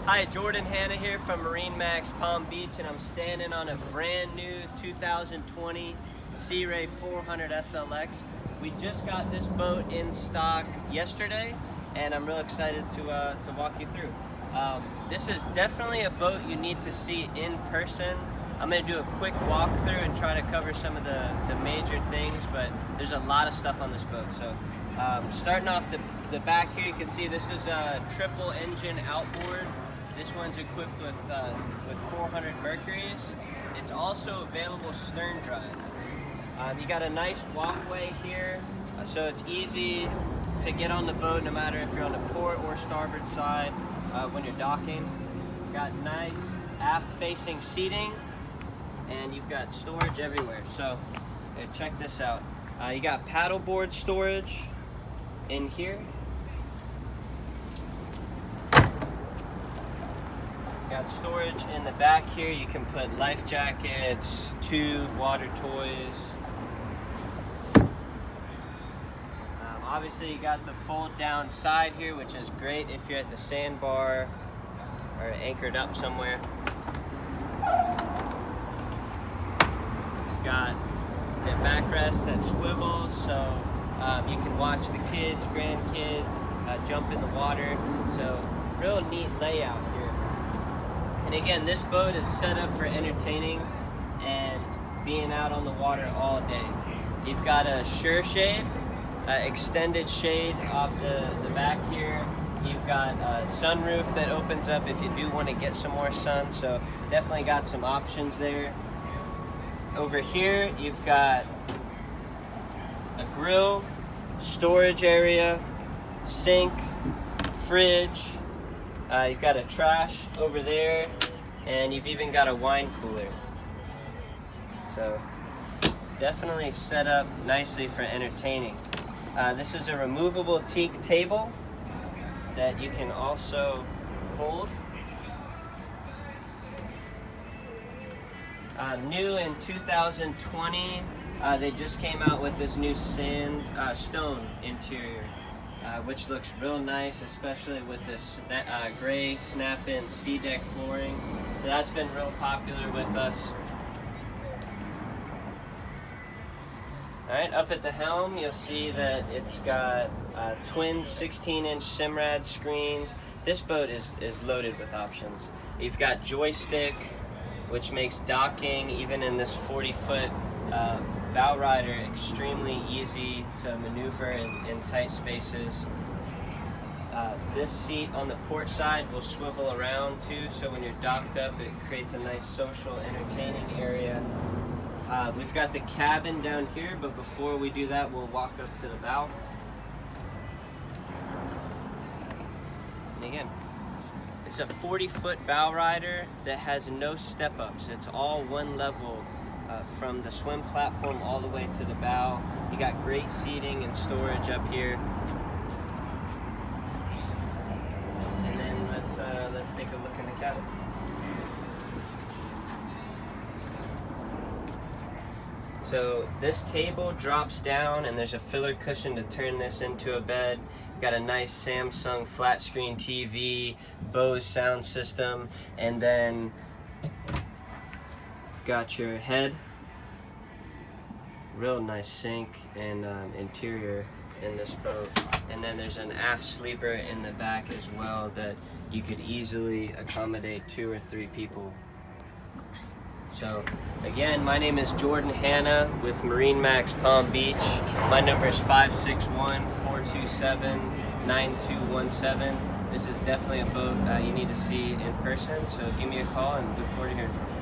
Hi, Jordan Hanna here from MarineMax Palm Beach, and I'm standing on a brand new 2020 Sea Ray 400 SLX. We just got this boat in stock yesterday, and I'm real excited to walk you through. This is definitely a boat you need to see in person. I'm going to do a quick walkthrough and try to cover some of the major things, but there's a lot of stuff on this boat. So starting off the back here, you can see this is a triple engine outboard. This one's equipped with 400 Mercuries. It's also available stern drive. You got a nice walkway here, so it's easy to get on the boat no matter if you're on the port or starboard side when you're docking. Got nice aft-facing seating, and you've got storage everywhere. So check this out. You got paddleboard storage in here. Got storage in the back here. You can put life jackets, tube, water toys. Obviously you got the fold down side here, which is great if you're at the sandbar or anchored up somewhere. You've got the backrest that swivels, so you can watch the kids, grandkids jump in the water. So real neat layout here. And again, this boat is set up for entertaining and being out on the water all day. You've got a sure shade, extended shade off the back here. You've got a sunroof that opens up if you do want to get some more sun, so definitely got some options there. Over here, you've got a grill, storage area, sink, fridge. You've got a trash over there, and you've even got a wine cooler. So definitely set up nicely for entertaining. This is a removable teak table that you can also fold. New in 2020, they just came out with this new stone interior. Which looks real nice, especially with this gray snap-in sea deck flooring. So that's been real popular with us. All right, up at the helm, you'll see that it's got twin 16-inch Simrad screens. This boat is loaded with options. You've got joystick, which makes docking, even in this 40-foot bow rider, extremely easy to maneuver in tight spaces. This seat on the port side will swivel around too, so when you're docked up, it creates a nice social, entertaining area. We've got the cabin down here, but before we do that, we'll walk up to the bow. And again, it's a 40-foot bow rider that has no step-ups. It's all one level. From the swim platform all the way to the bow. You got great seating and storage up here. And then let's take a look in the cabin. So this table drops down, and there's a filler cushion to turn this into a bed. You got a nice Samsung flat screen TV, Bose sound system, and then got your head, real nice sink and interior in this boat, and then there's an aft sleeper in the back as well that you could easily accommodate 2 or 3 people. So again, my name is Jordan Hanna with MarineMax Palm Beach. My number is 561-427-9217. This is definitely a boat you need to see in person, so give me a call and look forward to hearing from you.